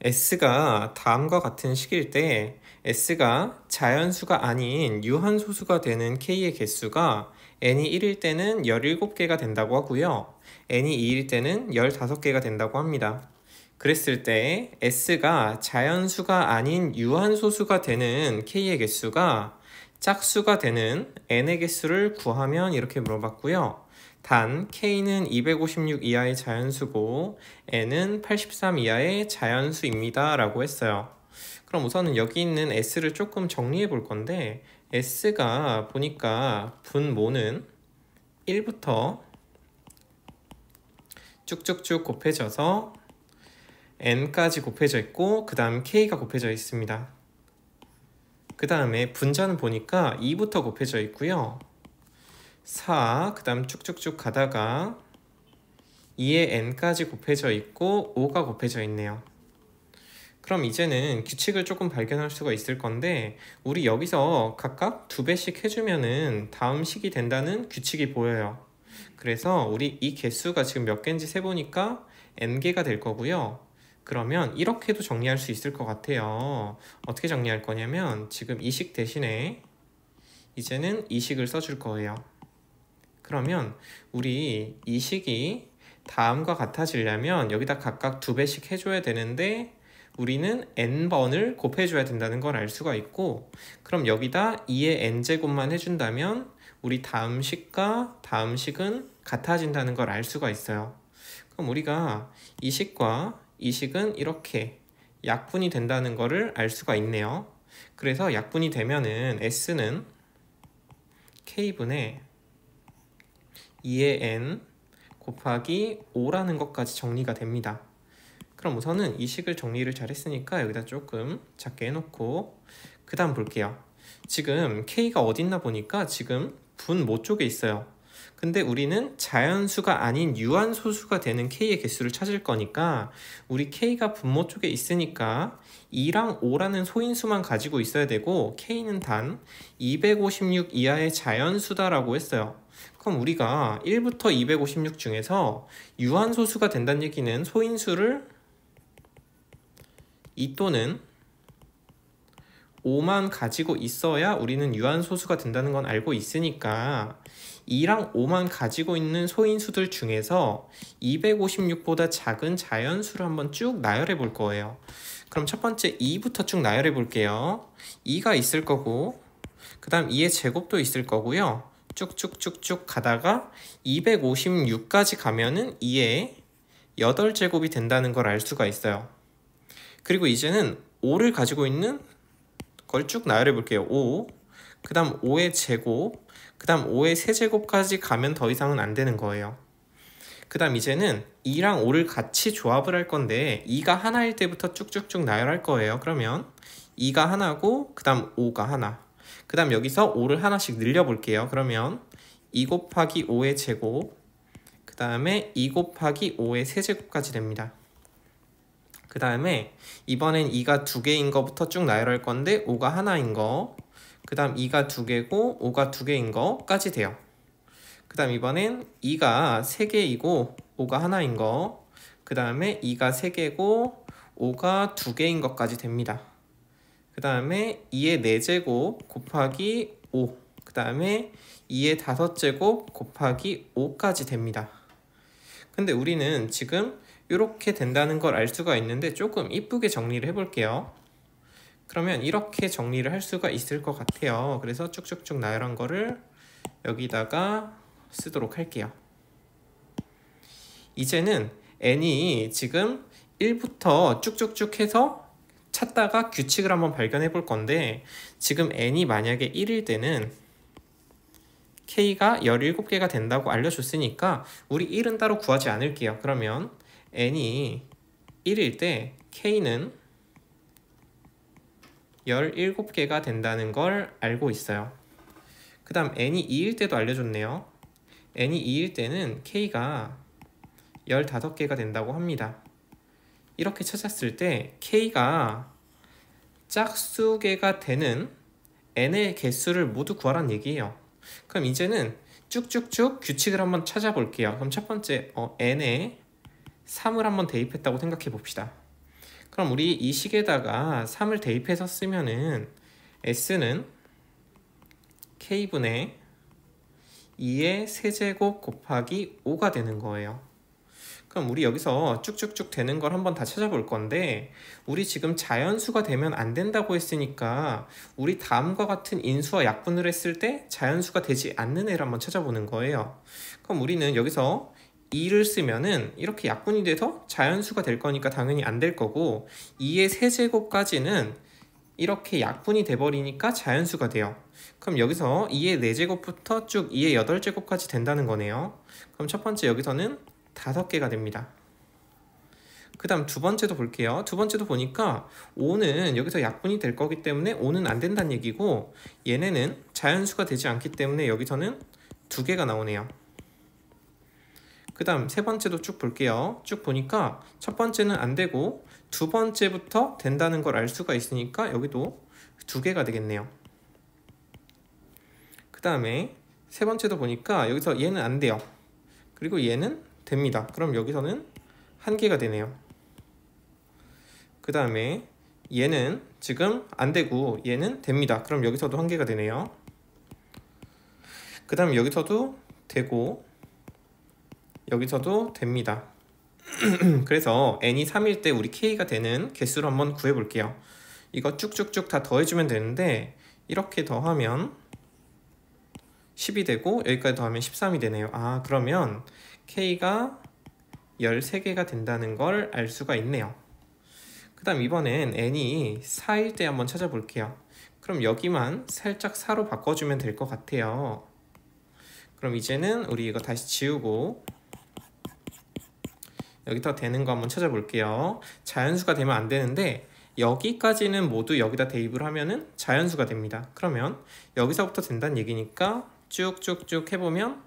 S가 다음과 같은 식일 때 S가 자연수가 아닌 유한소수가 되는 K의 개수가 n이 1일 때는 17개가 된다고 하고요. n이 2일 때는 15개가 된다고 합니다. 그랬을 때 S가 자연수가 아닌 유한소수가 되는 K의 개수가 짝수가 되는 n의 개수를 구하면 이렇게 물어봤고요. 단 K는 256 이하의 자연수고 n은 83 이하의 자연수입니다 라고 했어요. 그럼 우선은 여기 있는 S를 조금 정리해 볼 건데 S가 보니까 분모는 1부터 쭉쭉쭉 곱해져서 n까지 곱해져 있고 그 다음 K가 곱해져 있습니다. 그 다음에 분자는 보니까 2부터 곱해져 있고요. 4, 그 다음 쭉쭉쭉 가다가 2에 n까지 곱해져 있고 5가 곱해져 있네요. 그럼 이제는 규칙을 조금 발견할 수가 있을 건데 우리 여기서 각각 2배씩 해주면은 다음 식이 된다는 규칙이 보여요. 그래서 우리 이 개수가 지금 몇 개인지 세보니까 n개가 될 거고요. 그러면 이렇게도 정리할 수 있을 것 같아요. 어떻게 정리할 거냐면 지금 이 식 대신에 이제는 이 식을 써줄 거예요. 그러면 우리 이 식이 다음과 같아지려면 여기다 각각 2배씩 해줘야 되는데 우리는 n번을 곱해줘야 된다는 걸 알 수가 있고 그럼 여기다 2의 n제곱만 해준다면 우리 다음 식과 다음 식은 같아진다는 걸 알 수가 있어요. 그럼 우리가 이 식과 이 식은 이렇게 약분이 된다는 거를 알 수가 있네요. 그래서 약분이 되면은 S는 K분의 2의 n 곱하기 5라는 것까지 정리가 됩니다. 그럼 우선은 이 식을 정리를 잘 했으니까 여기다 조금 작게 해놓고 그 다음 볼게요. 지금 K가 어딨나 보니까 지금 분모 쪽에 있어요. 근데 우리는 자연수가 아닌 유한소수가 되는 K의 개수를 찾을 거니까 우리 K가 분모 쪽에 있으니까 2랑 5라는 소인수만 가지고 있어야 되고 K는 단 256 이하의 자연수다라고 했어요. 그럼 우리가 1부터 256 중에서 유한소수가 된다는 얘기는 소인수를 2 또는 5만 가지고 있어야 우리는 유한소수가 된다는 건 알고 있으니까 2랑 5만 가지고 있는 소인수들 중에서 256보다 작은 자연수를 한번 쭉 나열해 볼 거예요. 그럼 첫 번째 2부터 쭉 나열해 볼게요. 2가 있을 거고 그 다음 2의 제곱도 있을 거고요. 쭉쭉쭉쭉 가다가 256까지 가면은 2의 8제곱이 된다는 걸 알 수가 있어요. 그리고 이제는 5를 가지고 있는 걸 쭉 나열해 볼게요. 5, 그 다음 5의 제곱, 그 다음 5의 세제곱까지 가면 더 이상은 안 되는 거예요. 그 다음 이제는 2랑 5를 같이 조합을 할 건데 2가 하나일 때부터 쭉쭉쭉 나열할 거예요. 그러면 2가 하나고 그 다음 5가 하나, 그 다음 여기서 5를 하나씩 늘려볼게요. 그러면 2 곱하기 5의 제곱, 그 다음에 2 곱하기 5의 세제곱까지 됩니다. 그 다음에 이번엔 2가 2개인 거부터 쭉 나열할 건데 5가 하나인 거, 그 다음 2가 2개고 5가 2개인 거까지 돼요. 그 다음 이번엔 2가 3개이고 5가 하나인 거, 그 다음에 2가 3개고 5가 2개인 것까지 됩니다. 그 다음에 2의 4제곱 곱하기 5, 그 다음에 2의 5제곱 곱하기 5까지 됩니다. 근데 우리는 지금 이렇게 된다는 걸 알 수가 있는데 조금 이쁘게 정리를 해볼게요. 그러면 이렇게 정리를 할 수가 있을 것 같아요. 그래서 쭉쭉쭉 나열한 거를 여기다가 쓰도록 할게요. 이제는 n이 지금 1부터 쭉쭉쭉 해서 찾다가 규칙을 한번 발견해 볼 건데 지금 n이 만약에 1일 때는 k가 17개가 된다고 알려줬으니까 우리 1은 따로 구하지 않을게요. 그러면 n이 1일 때 k는 17개가 된다는 걸 알고 있어요. 그 다음 n이 2일 때도 알려줬네요. n이 2일 때는 k가 15개가 된다고 합니다. 이렇게 찾았을 때 k가 짝수개가 되는 n의 개수를 모두 구하라는 얘기예요. 그럼 이제는 쭉쭉쭉 규칙을 한번 찾아볼게요. 그럼 첫 번째 n에 3을 한번 대입했다고 생각해 봅시다. 그럼 우리 이 식에다가 3을 대입해서 쓰면은 S는 K분의 2의 세제곱 곱하기 5가 되는 거예요. 그럼 우리 여기서 쭉쭉쭉 되는 걸 한번 다 찾아볼 건데, 우리 지금 자연수가 되면 안 된다고 했으니까 우리 다음과 같은 인수와 약분을 했을 때 자연수가 되지 않는 애를 한번 찾아보는 거예요. 그럼 우리는 여기서 2를 쓰면은 이렇게 약분이 돼서 자연수가 될 거니까 당연히 안 될 거고, 2의 세제곱까지는 이렇게 약분이 돼버리니까 자연수가 돼요. 그럼 여기서 2의 4제곱부터 쭉 2의 8제곱까지 된다는 거네요. 그럼 첫 번째 여기서는 5개가 됩니다. 그 다음 두 번째도 볼게요. 두 번째도 보니까 5는 여기서 약분이 될 거기 때문에 5는 안 된다는 얘기고, 얘네는 자연수가 되지 않기 때문에 여기서는 2개가 나오네요. 그 다음 세 번째도 쭉 볼게요. 쭉 보니까 첫 번째는 안 되고 두 번째부터 된다는 걸 알 수가 있으니까 여기도 2개가 되겠네요. 그 다음에 세 번째도 보니까 여기서 얘는 안 돼요. 그리고 얘는 됩니다. 그럼 여기서는 1개가 되네요. 그 다음에 얘는 지금 안 되고 얘는 됩니다. 그럼 여기서도 1개가 되네요. 그 다음에 여기서도 되고 여기서도 됩니다. 그래서 n이 3일 때 우리 k가 되는 개수를 한번 구해볼게요. 이거 쭉쭉쭉 다 더해주면 되는데, 이렇게 더하면 10이 되고 여기까지 더하면 13이 되네요. 아, 그러면 k가 13개가 된다는 걸 알 수가 있네요. 그 다음 이번엔 n이 4일 때 한번 찾아볼게요. 그럼 여기만 살짝 4로 바꿔주면 될 것 같아요. 그럼 이제는 우리 이거 다시 지우고 여기 더 되는 거 한번 찾아볼게요. 자연수가 되면 안 되는데 여기까지는 모두 여기다 대입을 하면은 자연수가 됩니다. 그러면 여기서부터 된다는 얘기니까 쭉쭉쭉 해보면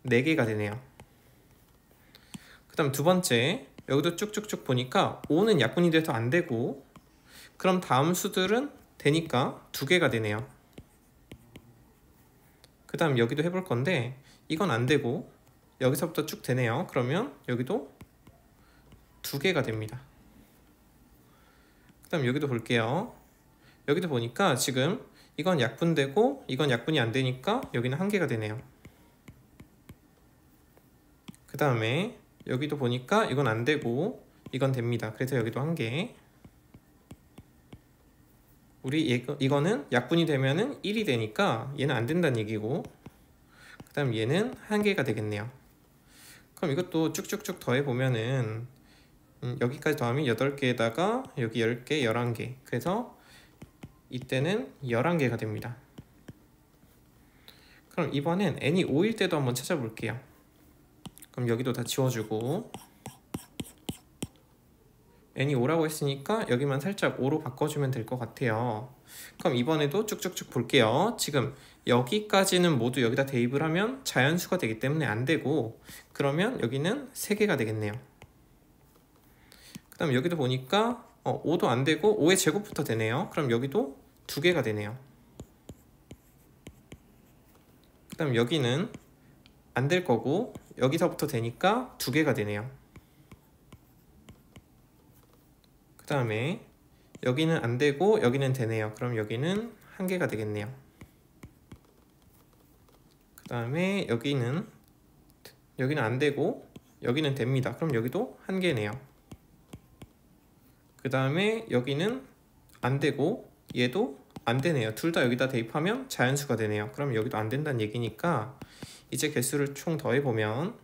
4개가 되네요. 그 다음 두 번째, 여기도 쭉쭉쭉 보니까 5는 약분이 돼서 안 되고, 그럼 다음 수들은 되니까 2개가 되네요. 그 다음 여기도 해볼 건데 이건 안 되고 여기서부터 쭉 되네요. 그러면 여기도 2개가 됩니다. 그 다음 여기도 볼게요. 여기도 보니까 지금 이건 약분되고 이건 약분이 안 되니까 여기는 1개가 되네요. 그 다음에 여기도 보니까 이건 안 되고 이건 됩니다. 그래서 여기도 1개. 우리 이거는 약분이 되면은 1이 되니까 얘는 안 된다는 얘기고, 그 다음 얘는 1개가 되겠네요. 그럼 이것도 쭉쭉쭉 더해보면은 여기까지 더하면 8개에다가 여기 10개, 11개. 그래서 이때는 11개가 됩니다. 그럼 이번엔 n이 5일 때도 한번 찾아볼게요. 그럼 여기도 다 지워주고, n이 5라고 했으니까 여기만 살짝 5로 바꿔주면 될 것 같아요. 그럼 이번에도 쭉쭉쭉 볼게요. 지금 여기까지는 모두 여기다 대입을 하면 자연수가 되기 때문에 안 되고, 그러면 여기는 3개가 되겠네요. 그 다음 여기도 보니까 5도 안 되고 5의 제곱부터 되네요. 그럼 여기도 2개가 되네요. 그 다음 여기는 안 될 거고 여기서부터 되니까 2개가 되네요. 그 다음에 여기는 안 되고 여기는 되네요. 그럼 여기는 1개가 되겠네요. 그 다음에 여기는 안 되고 여기는 됩니다. 그럼 여기도 1개네요. 그 다음에 여기는 안 되고 얘도 안 되네요. 둘 다 여기다 대입하면 자연수가 되네요. 그럼 여기도 안 된다는 얘기니까 이제 개수를 총 더해보면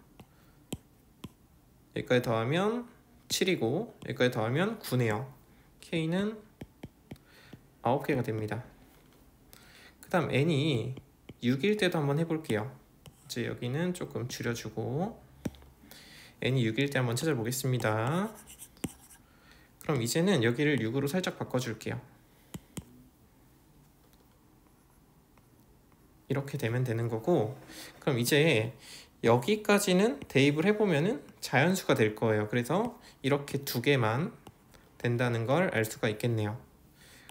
여기까지 더하면 7이고 여기까지 더하면 9네요. K는 9개가 됩니다. 그 다음 n이 6일 때도 한번 해볼게요. 이제 여기는 조금 줄여주고 n이 6일 때 한번 찾아보겠습니다. 그럼 이제는 여기를 6으로 살짝 바꿔줄게요. 이렇게 되면 되는 거고, 그럼 이제 여기까지는 대입을 해보면은 자연수가 될 거예요. 그래서 이렇게 2개만 된다는 걸 알 수가 있겠네요.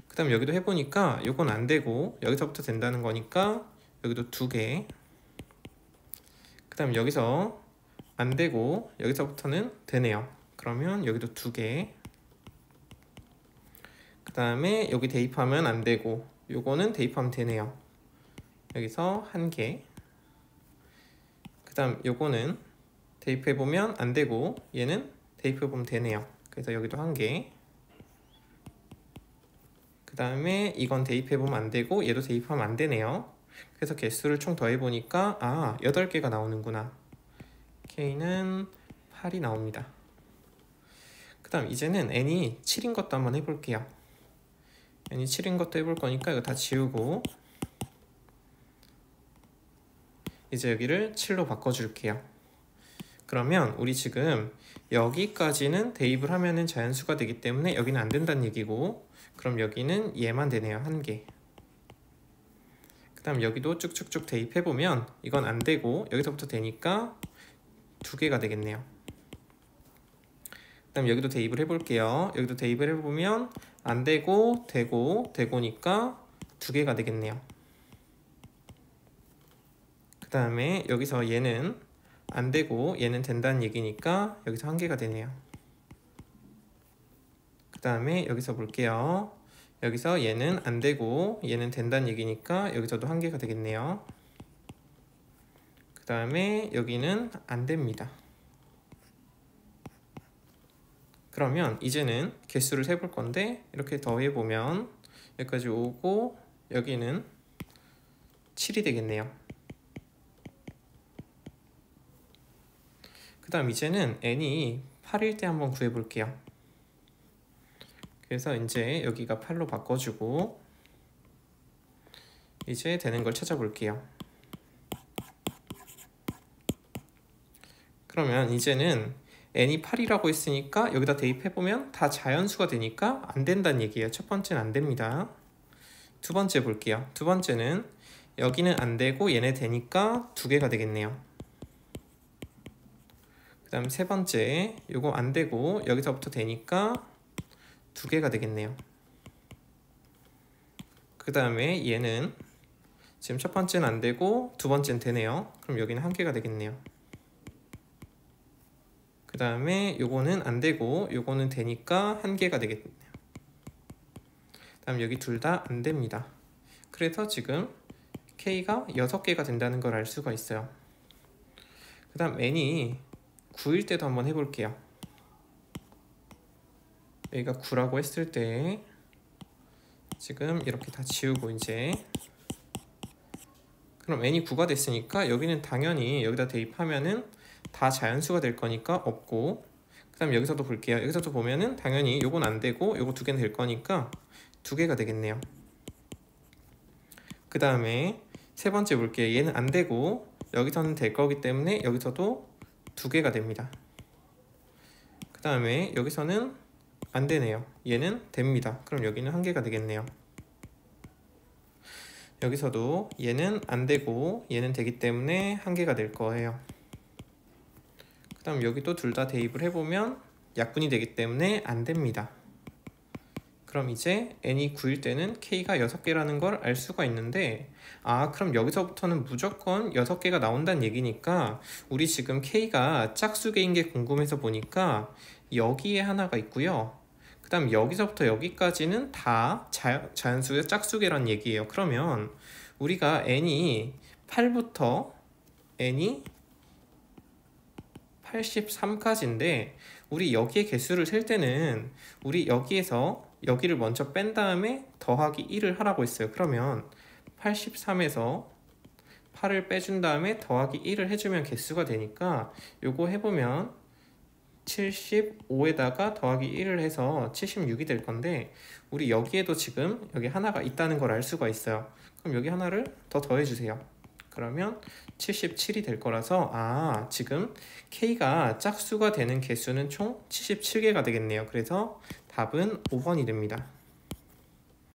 그 다음 여기도 해보니까 이건 안 되고 여기서부터 된다는 거니까 여기도 2개. 그 다음 여기서 안 되고 여기서부터는 되네요. 그러면 여기도 2개. 그 다음에 여기 대입하면 안 되고 요거는 대입하면 되네요. 여기서 1개. 그 다음 요거는 대입해보면 안 되고 얘는 대입해보면 되네요. 그래서 여기도 1개. 그 다음에 이건 대입해보면 안 되고 얘도 대입하면 안 되네요. 그래서 개수를 총 더해보니까 8개가 나오는구나. K는 8이 나옵니다. 그 다음 이제는 n이 7인 것도 한번 해볼게요. n이 7인 것도 해볼 거니까 이거 다 지우고 이제 여기를 7로 바꿔줄게요. 그러면 우리 지금 여기까지는 대입을 하면은 자연수가 되기 때문에 여기는 안 된다는 얘기고, 그럼 여기는 얘만 되네요. 1개. 그 다음 여기도 쭉쭉쭉 대입해보면 이건 안 되고 여기서부터 되니까 2개가 되겠네요. 그 다음 여기도 대입을 해볼게요. 여기도 대입을 해보면 안 되고 되고 되고니까 2개가 되겠네요. 그 다음에 여기서 얘는 안 되고 얘는 된다는 얘기니까 여기서 1개가 되네요. 그 다음에 여기서 볼게요. 여기서 얘는 안 되고 얘는 된다는 얘기니까 여기서도 1개가 되겠네요. 그 다음에 여기는 안 됩니다. 그러면 이제는 개수를 세볼 건데 이렇게 더해보면 여기까지 오고 여기는 7이 되겠네요. 그 다음 이제는 n이 8일 때 한번 구해볼게요. 그래서 이제 여기가 8로 바꿔주고 이제 되는 걸 찾아볼게요. 그러면 이제는 n이 8이라고 했으니까 여기다 대입해보면 다 자연수가 되니까 안 된다는 얘기예요. 첫 번째는 안 됩니다. 두 번째 볼게요. 두 번째는 여기는 안 되고 얘네 되니까 2개가 되겠네요. 그 다음 세 번째 요거 안 되고 여기서부터 되니까 2개가 되겠네요. 그 다음에 얘는 지금 첫 번째는 안 되고 두 번째는 되네요. 그럼 여기는 1개가 되겠네요. 그 다음에 요거는 안 되고 요거는 되니까 1개가 되겠네요. 그 다음 여기 둘 다 안 됩니다. 그래서 지금 K가 6개가 된다는 걸 알 수가 있어요. 그 다음 n이 9일 때도 한번 해볼게요. 여기가 9라고 했을 때 지금 이렇게 다 지우고 이제 그럼 n이 9가 됐으니까 여기는 당연히 여기다 대입하면은 다 자연수가 될 거니까 없고, 그 다음 여기서도 볼게요. 여기서도 보면은 당연히 요건 안 되고 요거 2개는 될 거니까 2개가 되겠네요. 그 다음에 세 번째 볼게요. 얘는 안 되고 여기서는 될 거기 때문에 여기서도 2개가 됩니다. 그 다음에 여기서는 안 되네요. 얘는 됩니다. 그럼 여기는 1개가 되겠네요. 여기서도 얘는 안 되고 얘는 되기 때문에 1개가 될 거예요. 그 다음 여기도 둘 다 대입을 해보면 약분이 되기 때문에 안 됩니다. 그럼 이제 n이 9일 때는 k가 6개라는 걸 알 수가 있는데, 그럼 여기서부터는 무조건 6개가 나온다는 얘기니까 우리 지금 k가 짝수개인 게 궁금해서 보니까 여기에 하나가 있고요. 그 다음 여기서부터 여기까지는 다 자연수의 짝수개란 얘기예요. 그러면 우리가 n이 8부터 n이 83까지인데 우리 여기에 개수를 셀 때는 우리 여기에서 여기를 먼저 뺀 다음에 더하기 1을 하라고 했어요. 그러면 83에서 8을 빼준 다음에 더하기 1을 해주면 개수가 되니까 요거 해보면 75에다가 더하기 1을 해서 76이 될 건데 우리 여기에도 지금 여기 하나가 있다는 걸 알 수가 있어요. 그럼 여기 하나를 더 더해주세요. 그러면 77이 될 거라서 지금 K가 짝수가 되는 개수는 총 77개가 되겠네요. 그래서 답은 5번이 됩니다.